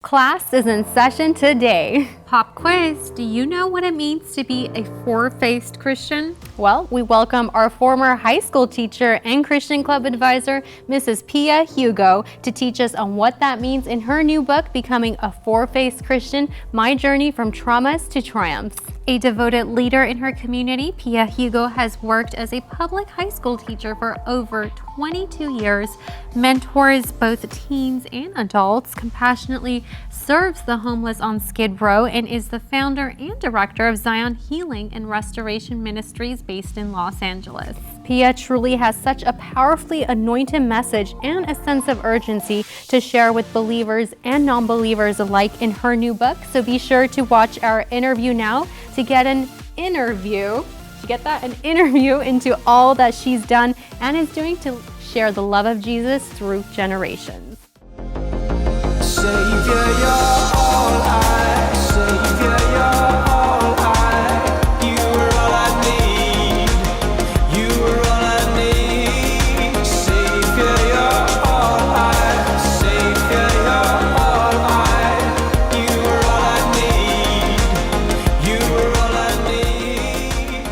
Class is in session today. Pop quiz, do you know what it means to be a four-faced Christian? Well, we welcome our former high school teacher and Christian Club advisor, Mrs. Pia Hugo, to teach us on what that means in her new book, Becoming a Four-Faced Christian, My Journey from Traumas to Triumphs. A devoted leader in her community, Pia Hugo has worked as a public high school teacher for over 22 years, mentors both teens and adults, compassionately serves the homeless on Skid Row, and is the founder and director of Zion Healing and Restoration Ministries based in Los Angeles. Pia truly has such a powerfully anointed message and a sense of urgency to share with believers and non-believers alike in her new book, so be sure to watch our interview now to get an interview into all that she's done and is doing to share the love of Jesus through generations. Savior, you're all I, Savior, you're all I, you are all I need, you are all I need. Savior, you're all I, Savior, you're all I, you are all I need, you are all I need.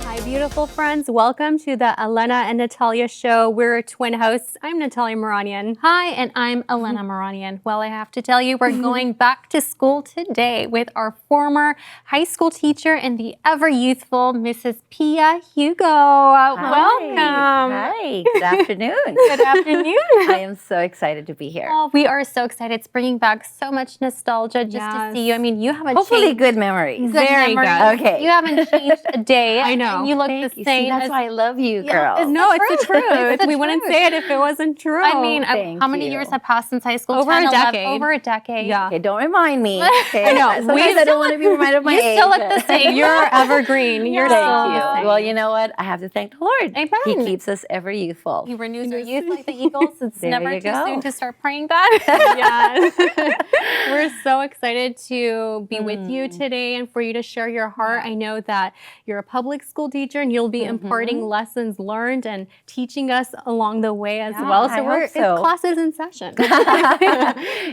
Hi, beautiful friends. Welcome to the Elena and Natalia show. We're twin hosts. I'm Natalia Moranian. Hi, and I'm Elena Moranian. Well, I have to tell you, we're going back to school today with our former high school teacher and the ever-youthful Mrs. Pia Hugo. Welcome. Hi, good afternoon. Good afternoon. I am so excited to be here. Oh, we are so excited. It's bringing back so much nostalgia just to see you. I mean, you haven't Hopefully changed. good memories. Very good. Okay. You haven't changed a day. I know. And you look Thank the you. same. See, that's why I love you, girl. It's the truth. We wouldn't say it if it wasn't true. I mean, Thank how many you. years have passed since high school? Over 10, a 11, decade. Over a decade. Yeah. Okay, don't remind me. Okay. I know. Sometimes I don't want to be reminded of my age. You still look the same. You're evergreen. You're Thank still you. the same. Well, you know what? I have to thank the Lord. Amen. He keeps us ever youthful. He renews our youth like the eagles. It's There never you too go. soon to start praying that. Yes. We're so excited to be with you today and for you to share your heart. I know that you're a public school teacher and you'll be imparting lessons learned and teaching us along the way as well. So it's classes in session.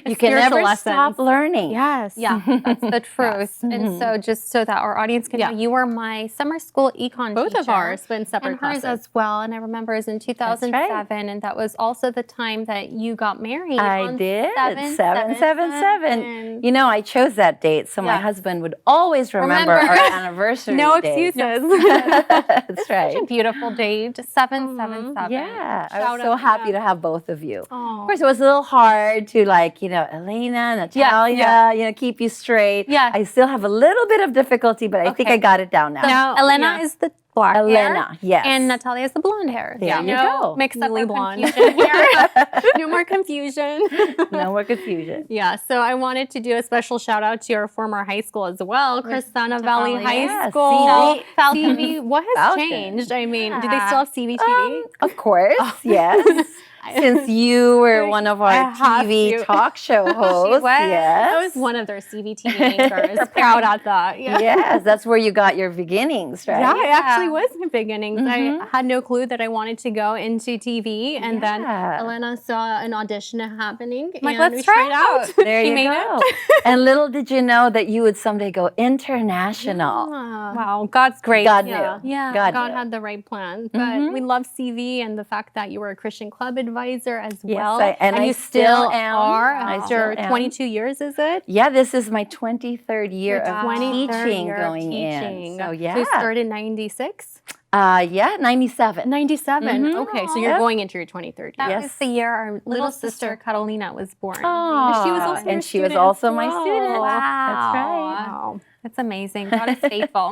You can never stop learning. Yes. Yeah, that's the truth. And so just so that our audience can know, you were my summer school econ teacher. Both of ours, but in separate classes as well. And I remember it was in 2007, and that was also the time that you got married. I did. 777. You know, I chose that date so my husband would always remember our anniversary No date. excuses. That's right. Such a beautiful date. 777. Yeah, I Shout was so out to happy them. to have both of you. Aw. Of course, it was a little hard to Elena, Natalia, keep you straight. Yeah. I still have a little bit of difficelty, but I think I got it down now. Now, Elena is the black hair. Elena, yes. And Natalia is the blonde hair. There you go. Mix up the blonde. Here. No more confusion. No more confusion. Yeah, so I wanted to do a special shout out to your former high school as well, Christina Valley High School. CV. What has changed? I mean, do they still have CVTV? Of course, yes. Since you were one of our TV talk show hosts, yes. I was one of their CVTV anchors. Proud at that. Yeah. Yes, that's where you got your beginnings, right? Yeah, it actually was my beginnings. I had no clue that I wanted to go into TV, and then Elena saw an audition happening. Like, and let's try it out. There you made go. it. And little did you know that you would someday go international. Wow, God's great. God knew. Yeah, God God knew. had the right plan. But we love CV and the fact that you were a Christian Club advisor as well. And I you still are am. after 22 years, is it? Yeah, this is my 23rd year of 23rd teaching year of going in. So yeah. So you started in 96? Yeah, 97. 97. Okay, so you're going into your 23rd year. That was the year our little sister Catalina was born. Oh, she was also and she was also my student. Wow. That's right. Wow. That's amazing. God is faithful.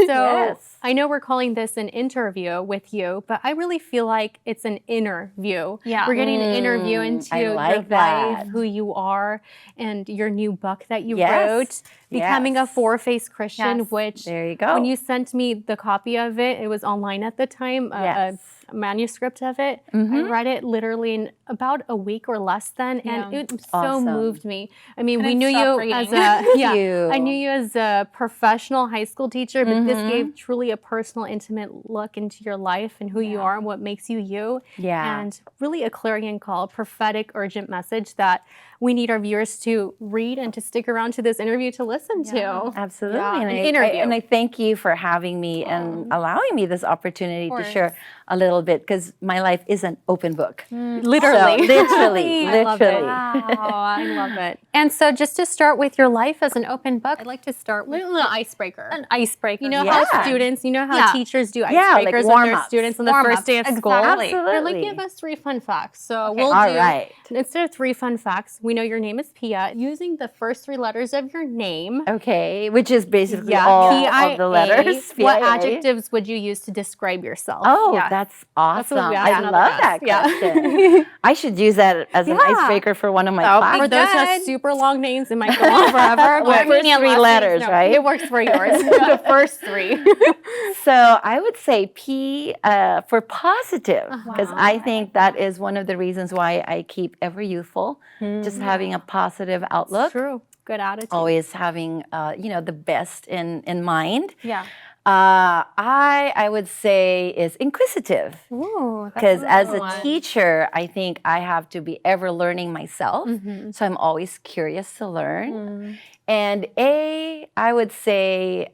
So I know we're calling this an interview with you, but I really feel like it's an interview. Yeah. We're getting an interview into your life, who you are, and your new book that you wrote. Becoming a Four-Faced Christian, Yes. which There you go. when you sent me the copy of it, it was online at the time, a manuscript of it. I read it literally in about a week or less than, and it so moved me. I mean, we knew you as I knew you as a professional high school teacher, but this gave truly a personal, intimate look into your life and who you are and what makes you you. And really a clarion call, a prophetic, urgent message that we need our viewers to read and to stick around to this interview to listen to. Absolutely. And I thank you for having me and allowing me this opportunity to share a little bit, because my life is an open book. Literally. So, literally. I love it. I love it. And so just to start with your life as an open book, I'd like to start with an icebreaker. An icebreaker. You know how students, you know how teachers do icebreakers like with their students on the first day of school? Absolutely. They're like, give us 3 fun facts. So we'll instead of 3 fun facts, we know your name is Pia. Using the first 3 letters of your name. Okay, which is basically all of the letters. What adjectives would you use to describe yourself? Oh, that's awesome. I love that question. I should use that as an icebreaker for one of my classes. For those who have super long names, it might go on forever. But first 3 letters, right? It works for yours. The first 3. So I would say P for positive, because I think that is one of the reasons why I keep ever-youthful, just having a positive outlook. True. Good attitude. Always having, the best in mind. Yeah. I would say is inquisitive, because as a teacher, I think I have to be ever learning myself. So I'm always curious to learn. And A, I would say,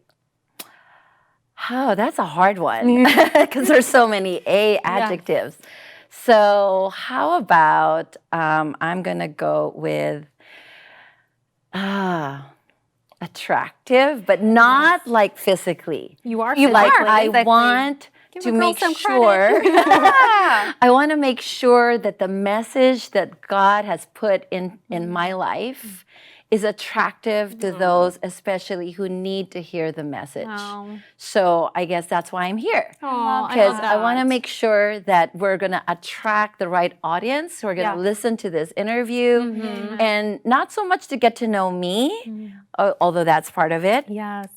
that's a hard one, because there's so many A adjectives. So how about I'm gonna go with attractive, but not like physically. You are like I want to make sure I want to make sure that the message that God has put in my life is attractive to those especially who need to hear the message. So I guess that's why I'm here. Because I want to make sure that we're going to attract the right audience who are going to listen to this interview, and not so much to get to know me, although that's part of it,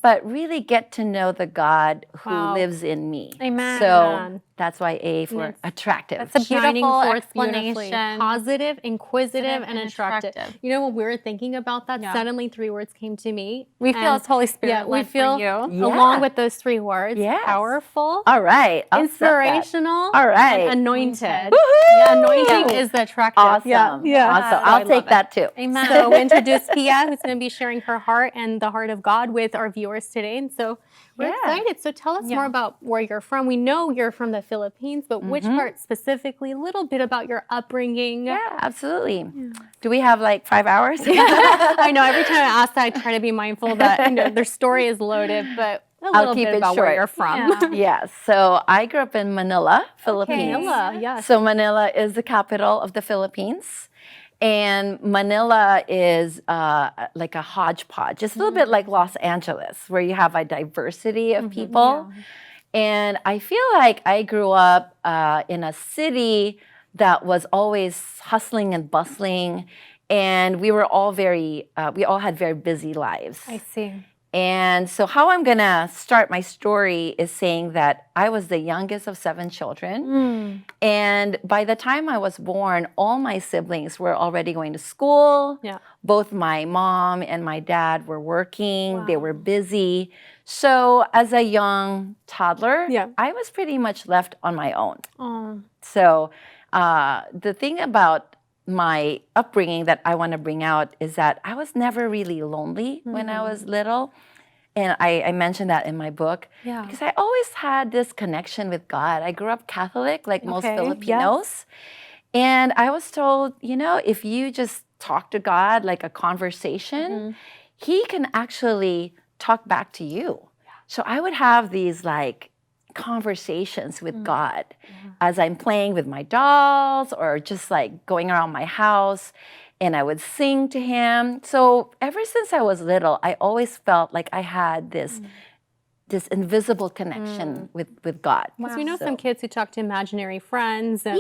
but really get to know the God who lives in me. Amen. So that's why A for attractive. That's a beautiful explanation. Positive, inquisitive, and attractive. You know, when we were thinking about that, suddenly 3 words came to me. We feel it's Holy Spirit. Yeah, we feel along with those 3 words. Powerful. All right. Inspirational. All right. And anointed. Anointing is the attractive. Awesome. Awesome. I'll take that too. Amen. So we introduced Pia, who's going to be sharing her heart and the heart of God with our viewers today. And so we're excited. So tell us more about where you're from. We know you're from the Philippines, but which part specifically? A little bit about your upbringing. Yeah, absolutely. Do we have like 5 hours? I know. Every time I ask that, I try to be mindful that their story is loaded, but I'll keep it about short. Where you're from. Yeah. So I grew up in Manila, Philippines. Manila, yes. So Manila is the capital of the Philippines. And Manila is like a hodgepodge, just a little bit like Los Angeles, where you have a diversity of people. And I feel like I grew up in a city that was always hustling and bustling. And we were all we all had very busy lives. I see. And so how I'm going to start my story is saying that I was the youngest of 7 children. And by the time I was born, all my siblings were already going to school. Both my mom and my dad were working. They were busy. So as a young toddler, I was pretty much left on my own. So the thing about my upbringing that I want to bring out is that I was never really lonely when I was little. And I mentioned that in my book because I always had this connection with God. I grew up Catholic, like most Filipinos. And I was told, if you just talk to God like a conversation, He can actually talk back to you. So I would have these like conversations with God as I'm playing with my dolls or just like going around my house, and I would sing to Him. So ever since I was little, I always felt like I had this invisible connection with God. Because we know some kids who talk to imaginary friends and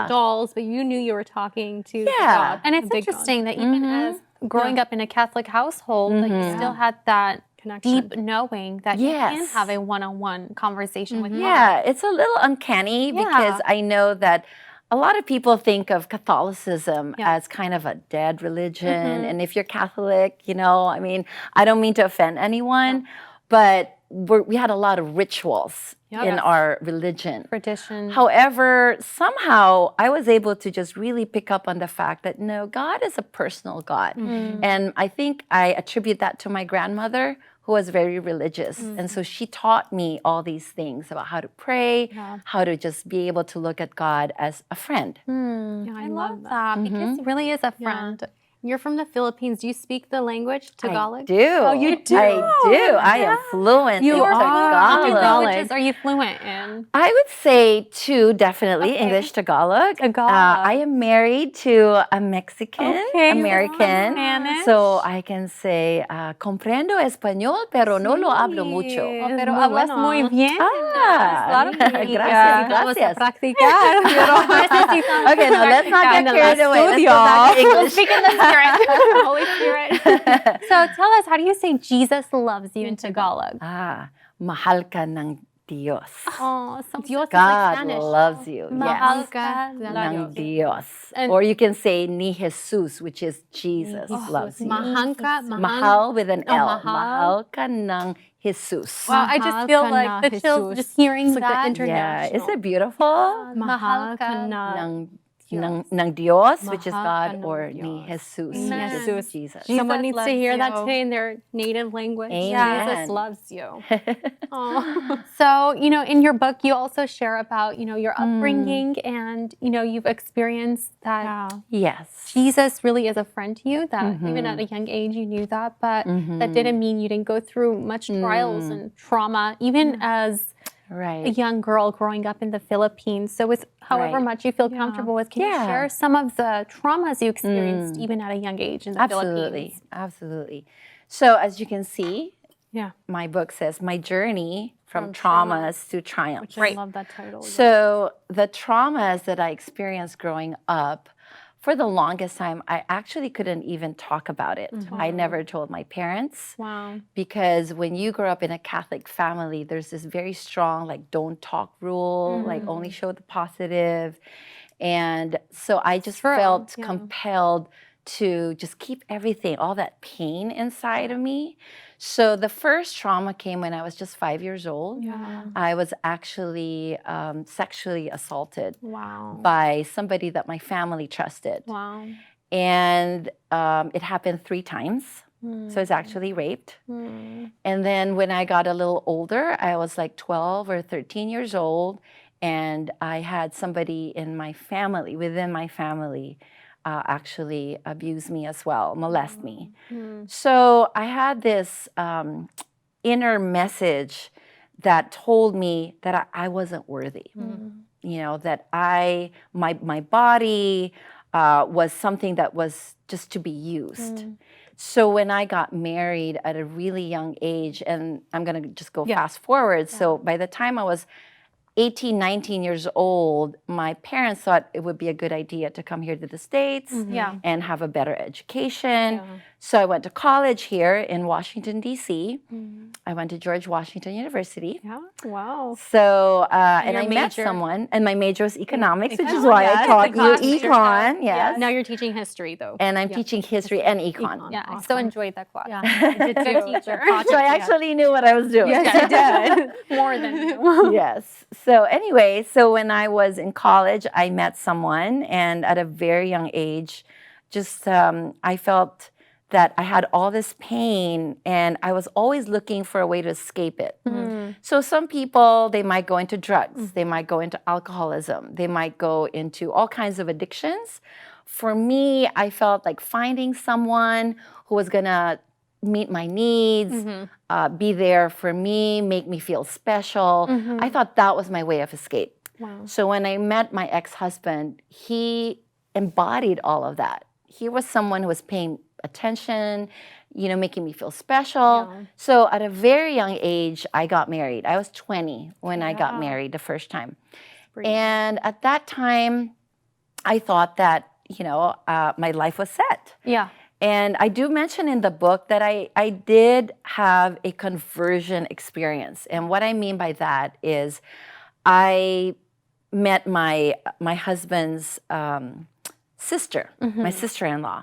dolls, but you knew you were talking to God. And it's interesting that even as growing up in a Catholic household, that you still had that Connection. deep knowing that you can Yes. have a one-on-one conversation with God. Yeah, it's a little uncanny because I know that a lot of people think of Catholicism as kind of a dead religion. And if you're Catholic, I mean, I don't mean to offend anyone, but we had a lot of rituals in our religion. Tradition. However, somehow I was able to just really pick up on the fact that no, God is a personal God. And I think I attribute that to my grandmother, who was very religious. And so she taught me all these things about how to pray, how to just be able to look at God as a friend. I love that because it really is a friend. You're from the Philippines. Do you speak the language Tagalog? I do. Oh, you do? I do. I am fluent in What Tagalog. languages are you fluent in? I would say two, definitely, English, Tagalog. I am married to a Mexican American. Spanish. So I can say, comprendo español, pero no lo hablo mucho. Pero hablas muy bien. Gracias, Vamos a gracias. practicar. Okay, now let's not get carried away. Let's go back to English. Speak in the Spirit. Holy Spirit. So tell us, how do you say Jesus loves you in Tagalog? Mahal ka ng Dios. Oh, so Dios is like God Spanish. loves you. Mahal Yes. ka Ng Dios. And- Or you can say ni Jesus, which is Jesus loves you. Mahal with an L. mahal. Mahal ka ng Jesus. Wow, I just feel like the chills just hearing It's like the that. international. Yeah, is it beautiful? Mahal ka ng Dios, which is Mahal ka God, ng or Diyos. ni Jesus, Amen. which is Jesus. Someone needs to loves hear that you. today in their native language. Amen. Jesus loves you. So, in your book, you also share about, your upbringing and, you've experienced that Yes. Jesus really is a friend to you, that even at a young age you knew that, but that didn't mean you didn't go through much trials and trauma, even as a Right. young girl growing up in the Philippines. So with however Right. much you feel comfortable with, can you Yeah. share some of the traumas you experienced even at a young age in the Absolutely. Philippines? Absolutely. So as you can see, Yeah. my book says my journey from traumas to triumph. I love that title. So the traumas that I experienced growing up, for the longest time, I actually couldn't even talk about it. I never told my parents. Wow. Because when you grow up in a Catholic family, there's this very strong, like, don't talk rule, like, only show the positive. And so I just felt compelled to just keep everything, all that pain inside of me. So the first trauma came when I was just 5 years old. I was actually sexually assaulted Wow. by somebody that my family trusted. Wow. And it happened 3 times. So I was actually raped. And then when I got a little older, I was like 12 or 13 years old, and I had somebody in my family, within my family, actually abuse me as well, molest me. So I had this inner message that told me that I wasn't worthy. That my body was something that was just to be used. So when I got married at a really young age, and I'm going to just go fast forward. So by the time I was 18, 19 years old, my parents thought it would be a good idea to come here to the States and have a better education. So I went to college here in Washington, D.C. I went to George Washington University. Yeah. Wow. So, and I met major? someone, and my major was economics, which is why I taught you econ. Yes. Now you're teaching history, though. And I'm teaching history and econ. Yeah, I so enjoyed that class. Yeah, I did too. Teacher. So I actually knew what I was doing. Yes, you did. More than you. Yes. So anyway, so when I was in college, I met someone, and at a very young age, just I felt that I had all this pain, and I was always looking for a way to escape it. So some people, they might go into drugs, they might go into alcoholism, they might go into all kinds of addictions. For me, I felt like finding someone who was gonna meet my needs, be there for me, make me feel special. I thought that was my way of escape. Wow. So when I met my ex-husband, he embodied all of that. He was someone who was paying attention, making me feel special. So at a very young age, I got married. I was 20 when I got married the first time. And at that time, I thought that, my life was set. Yeah. And I do mention in the book that I did have a conversion experience. And what I mean by that is I met my husband's sister, my sister-in-law.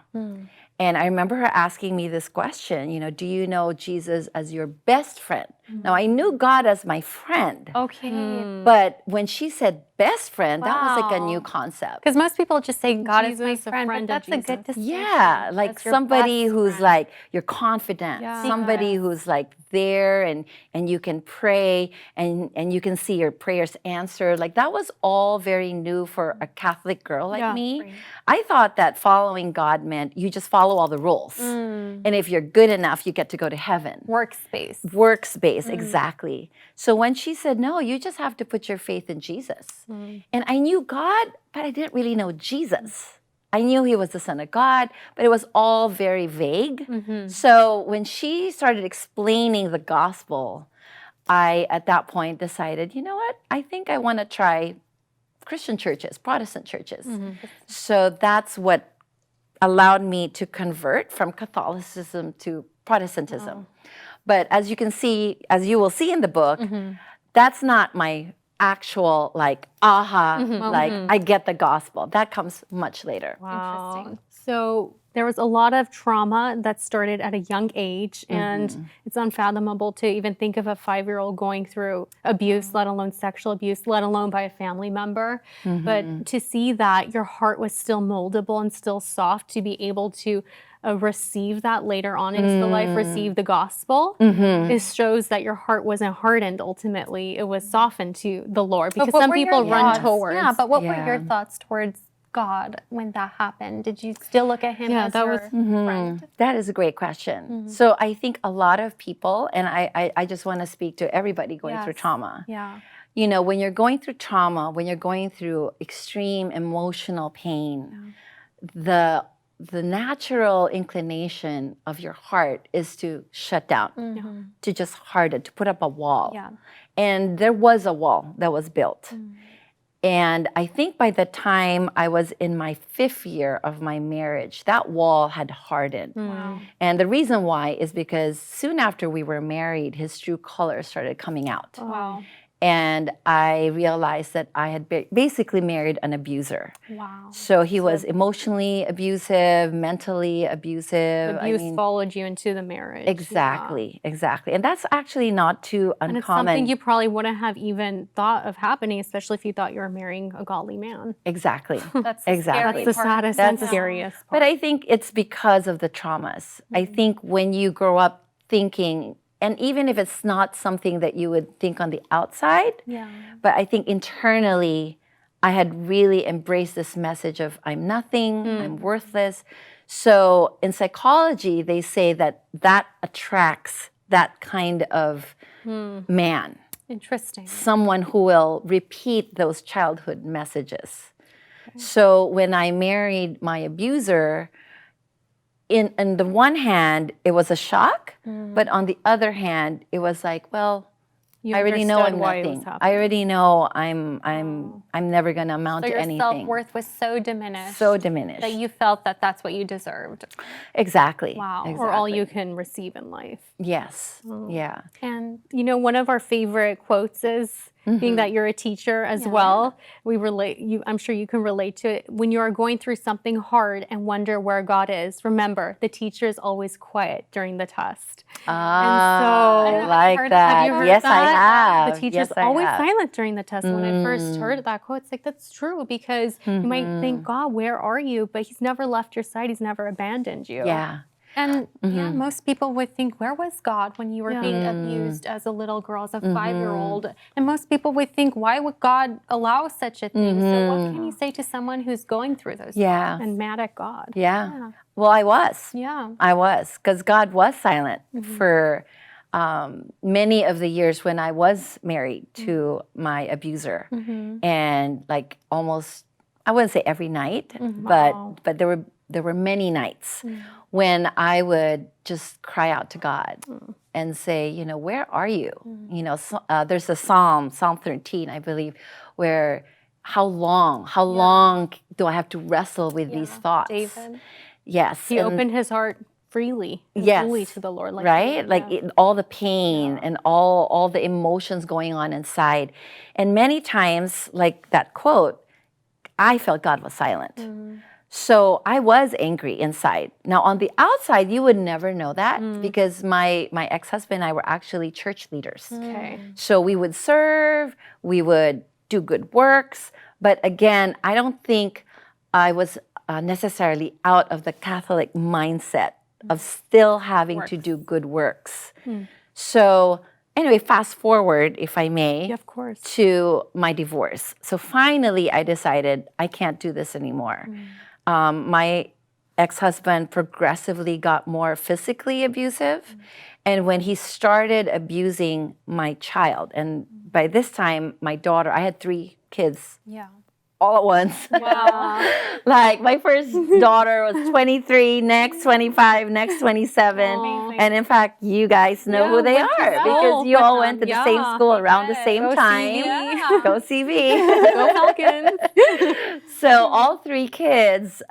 And I remember her asking me this question, do you know Jesus as your best friend? Now, I knew God as my friend. Okay. But when she said best friend, that was like a new Wow. concept. Because most people just say God is my Jesus, a friend, friend but of that's a good Jesus. distinction. Yeah, like That's your somebody best who's friend. like you're confident, Yeah. somebody who's like there and you can pray and you can see your prayers answered. Like that was all very new for a Catholic girl like Yeah, me. right. I thought that following God meant you just follow all the rules. And if you're good enough, you get to go to heaven. Workspace. Workspace, exactly. So when she said, no, you just have to put your faith in Jesus. And I knew God, but I didn't really know Jesus. I knew he was the Son of God, but it was all very vague. So when she started explaining the gospel, I, at that point, decided, you know what? I think I want to try Christian churches, Protestant churches. So that's what allowed me to convert from Catholicism to Protestantism. But as you can see, as you will see in the book, that's not my actual like like I get the gospel. That comes much later. Wow. Interesting. So there was a lot of trauma that started at a young age, and it's unfathomable to even think of a 5-year-old going through abuse, let alone sexual abuse, let alone by a family member. But to see that your heart was still moldable and still soft to be able to receive that later on into the life, receive the gospel, it shows that your heart wasn't hardened ultimately. It was softened to the Lord, because some people run towards. Yeah, but what were Yeah. your thoughts towards God when that happened? Did you still look at him Yeah, as that your was- friend? That is a great question. So I think a lot of people, and I just want to speak to everybody going through Yes. trauma. Yeah. When you're going through trauma, when you're going through extreme emotional pain, the natural inclination of your heart is to shut down, to just harden, to put up a wall. Yeah. And there was a wall that was built. And I think by the time I was in my 5th year of my marriage, that wall had hardened. And the reason why is because soon after we were married, his true colors started coming out. Wow. And I realized that I had basically married an abuser. Wow. So he was emotionally abusive, mentally abusive. Abuse followed you into the marriage. Exactly. And that's actually not too And it's uncommon. something you probably wouldn't have even thought of happening, especially if you thought you were marrying a godly man. Exactly. That's the Exactly. scary That's the part. saddest and scariest part. But I think it's because of the traumas. I think when you grow up thinking, and even if it's not something that you would think on the outside, but I think internally, I had really embraced this message of I'm nothing, I'm worthless. So in psychology, they say that attracts that kind of man, Interesting. someone who will repeat those childhood messages. So when I married my abuser, in the one hand, it was a shock, but on the other hand, it was like, well, You I already know understood I'm why it was nothing. I happening. already know I'm never gonna amount So to your anything. self-worth was so diminished. So diminished. That you felt that that's what you deserved. Exactly. Wow. Exactly. Or all you can receive in life. Yes. Yeah. And One of our favorite quotes is, being that you're a teacher as well, we relate. I'm sure you can relate to it. When you are going through something hard and wonder where God is, remember the teacher is always quiet during the test. I like heard- that. have you heard Yes, I that? have. The teacher's Yes, I always have. silent during the test. When I first heard that quote, it's like, that's true, because you might think, God, where are you? But he's never left your side. He's never abandoned you. Yeah. And yeah, most people would think, where was God when you were being abused as a little girl, as a 5-year-old? And most people would think, why would God allow such a thing? So what can you say to someone who's going through those Yeah. And mad at God. Yeah. Well, I was. Yeah. I was, because God was silent for many of the years when I was married to my abuser, and like almost, I wouldn't say every night, but there were many nights when I would just cry out to God and say, where are you? There's a Psalm 13, I believe, where how long do I have to wrestle with these thoughts? David. Yes. He and- opened his heart freely and Yes. fully to the Lord. Like right? you, Like yeah. all the pain and all the emotions going on inside. And many times, like that quote, I felt God was silent. So I was angry inside. Now on the outside, you would never know that because my ex-husband and I were actually church leaders. Okay. So we would serve, we would do good works. But again, I don't think I was necessarily out of the Catholic mindset of still having to do good works. So anyway, fast forward, if I may, Yeah, of course. to my divorce. So finally, I decided I can't do this anymore. My ex-husband progressively got more physically abusive. And when he started abusing my child, and by this time, my daughter, I had 3 kids Yeah. all at once. Wow. Like my first daughter was 23, next 25, next 27. Amazing. And in fact, you guys know who they went to are because school you with all them. went to the same Yeah. school around the same Go time. CV. Go CV. Go Falcons. So all 3 kids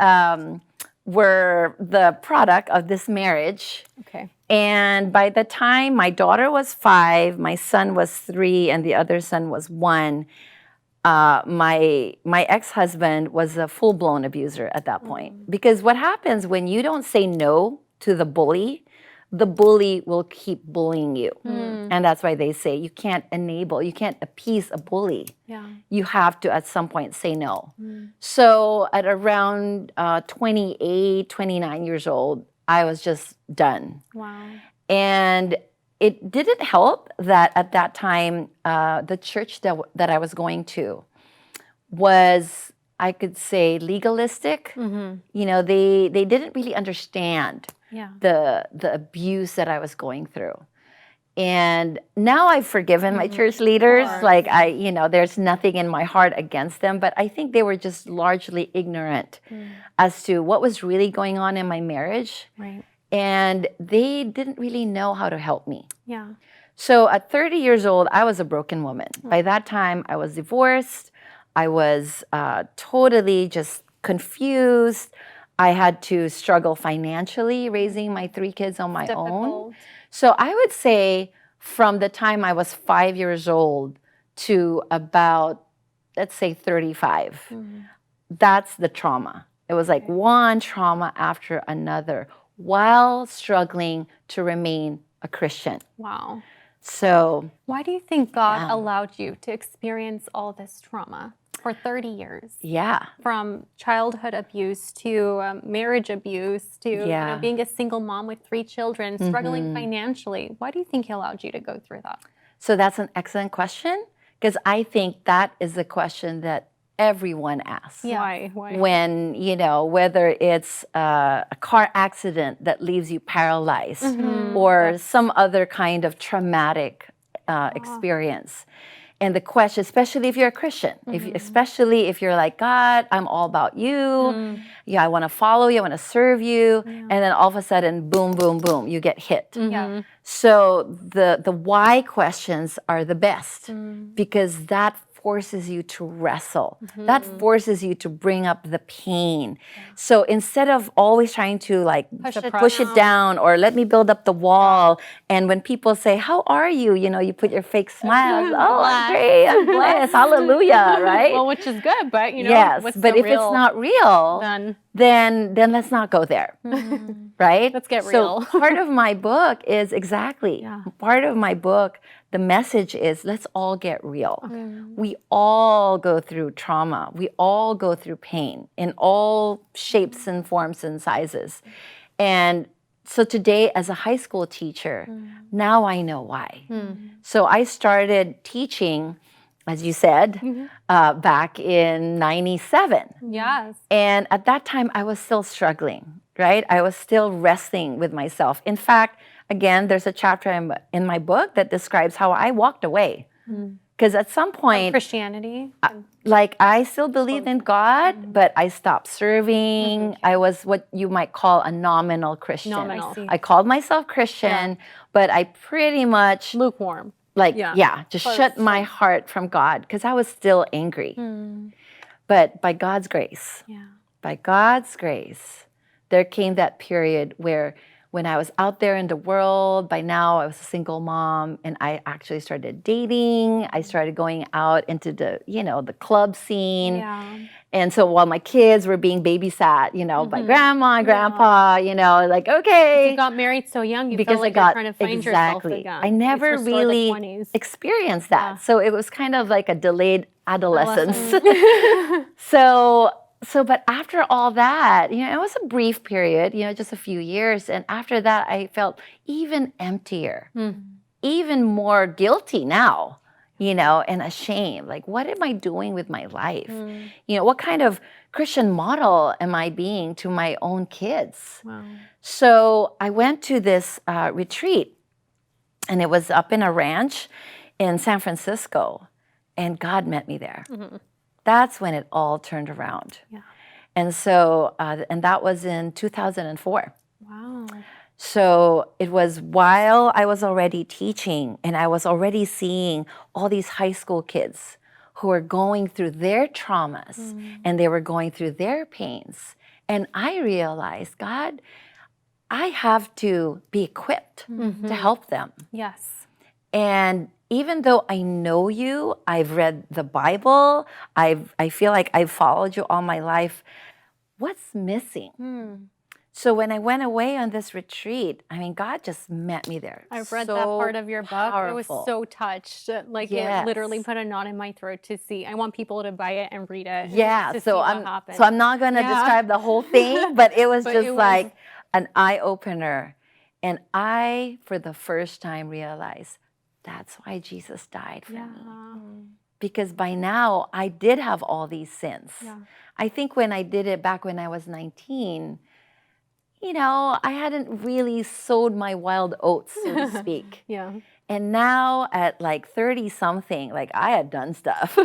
were the product of this marriage. Okay. And by the time my daughter was 5, my son was 3, and the other son was 1, my ex-husband was a full-blown abuser at that point. Because what happens when you don't say no to the bully will keep bullying you. And that's why they say you can't appease a bully. Yeah. You have to at some point say no. So at around 28, 29 years old, I was just done. Wow. And it didn't help that at that time, the church that I was going to was, I could say, legalistic. You know, they didn't really understand Yeah. the abuse that I was going through. And now I've forgiven my church leaders. Like there's nothing in my heart against them, but I think they were just largely ignorant as to what was really going on in my marriage. Right. And they didn't really know how to help me. Yeah. So at 30 years old, I was a broken woman. By that time, I was divorced. I was totally just confused. I had to struggle financially raising my 3 kids on my own. Difficult. So I would say from the time I was 5 years old to about, let's say 35, that's the trauma. It was like one trauma after another while struggling to remain a Christian. Wow. So Why do you think God allowed you to experience all this trauma for 30 years? yeah, From childhood abuse to marriage abuse to being a single mom with 3 children, struggling financially. Why do you think He allowed you to go through that? so that's an excellent question because I think that is the question that everyone asks. Why? When, whether it's a car accident that leaves you paralyzed or some other kind of traumatic experience. And the question, especially if you're a Christian, especially if you're like, God, I'm all about you. Yeah, I want to follow you. I want to serve you. And then all of a sudden, boom, boom, boom, you get hit. Yeah. So the why questions are the best because that forces you to wrestle. That forces you to bring up the pain. So instead of always trying to like push it down or let me build up the wall, and when people say, how are you? You put your fake smile. Oh, I'm great. I'm blessed. Hallelujah, right? Well, which is good, but yes, what's but the if real, it's not real, then let's not go there. Right? Let's get real. So part of my book is part of my book, the message is let's all get real. We all go through trauma. We all go through pain in all shapes and forms and sizes. And so today as a high school teacher, now I know why. So I started teaching, as you said, back in 97. Yes. And at that time, I was still struggling, right? I was still wrestling with myself. In fact, again, there's a chapter in my book that describes how I walked away. Because at some point, Christianity. like I still believed in God, but I stopped serving. I was what you might call a nominal Christian. Nominal. I see. I called myself Christian, but I pretty much Lukewarm. just shut my heart from God because I was still angry. But by God's grace, there came that period where when I was out there in the world, by now I was a single mom, and I actually started dating. I started going out into the club scene. Yeah. And so while my kids were being babysat, by grandma and grandpa, like, okay. You got married so young, you because felt like I you're got trying to find yourself again. I never It's restore the really 20s. experienced that. Yeah. So it was kind of like a delayed adolescence. Adolescence. But after all that, it was a brief period, just a few years. And after that, I felt even emptier, even more guilty now, and ashamed. Like, what am I doing with my life? What kind of Christian model am I being to my own kids? Wow. So I went to this retreat, and it was up in a ranch in San Francisco, and God met me there. That's when it all turned around. Yeah. And so, and that was in 2004. Wow. So it was while I was already teaching, and I was already seeing all these high school kids who were going through their traumas and they were going through their pains. And I realized, God, I have to be equipped to help them. Yes. And even though I know you, I've read the Bible, I feel like I've followed you all my life, what's missing? So when I went away on this retreat, God just met me there. I've read that part of your book. I was powerful. so touched. Like, it literally put a knot in my throat to see. I want people to buy it and read it. Yeah, to see so what happened. I'm not going to describe the whole thing, but it was But just it was- like an eye-opener. And I, for the first time, realized that's why Jesus died for me. Because by now, I did have all these sins. Yeah. I think when I did it back when I was 19, I hadn't really sowed my wild oats, so to speak. Yeah. And now at like 30-something, like I had done stuff. You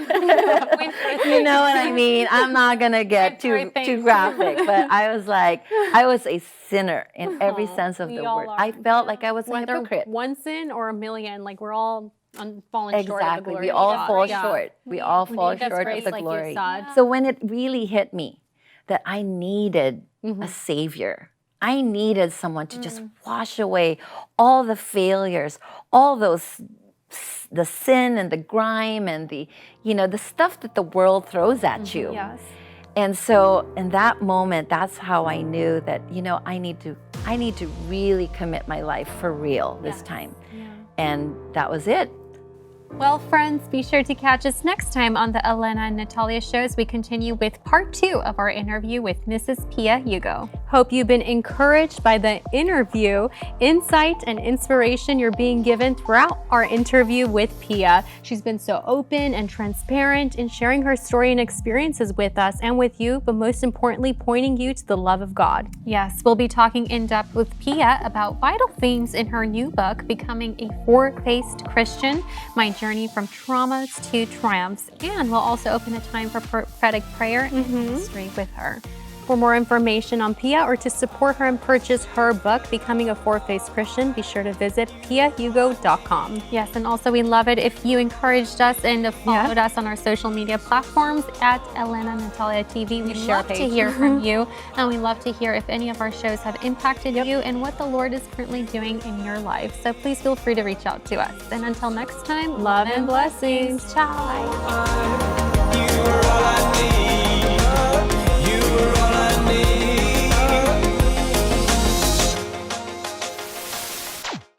know what I mean? I'm not going to get too graphic, but I was like, I was a sinner in every sense of the word. I felt like I was a hypocrite. One sin or a million, like we're all falling short of the Exactly. glory We of all God. fall Yeah. short. We all fall need God's short grace, of the like you glory. said. So when it really hit me that I needed a savior, I needed someone to just wash away all the failures, all those, the sin and the grime and the stuff that the world throws at you. Yes. And so in that moment, that's how I knew that, I need to really commit my life for real this time. Yeah. And that was it. Well, friends, be sure to catch us next time on the Elena and Natalia show as we continue with part 2 of our interview with Mrs. Pia Hugo. Hope you've been encouraged by the interview, insight, and inspiration you're being given throughout our interview with Pia. She's been so open and transparent in sharing her story and experiences with us and with you, but most importantly, pointing you to the love of God. Yes, we'll be talking in depth with Pia about vital themes in her new book, Becoming a Four-Faced Christian, My Journey from Traumas to Triumphs, and we'll also open a time for prophetic prayer and history with her. For more information on Pia or to support her and purchase her book, Becoming a Four-Faced Christian, be sure to visit piahugo.com. Yes, and also we love it if you encouraged us and followed us on our social media platforms at Elena Natalia TV. We love to hear from you, and we love to hear if any of our shows have impacted you and what the Lord is currently doing in your life. So please feel free to reach out to us. And until next time, love and blessings. Ciao. You are all I need.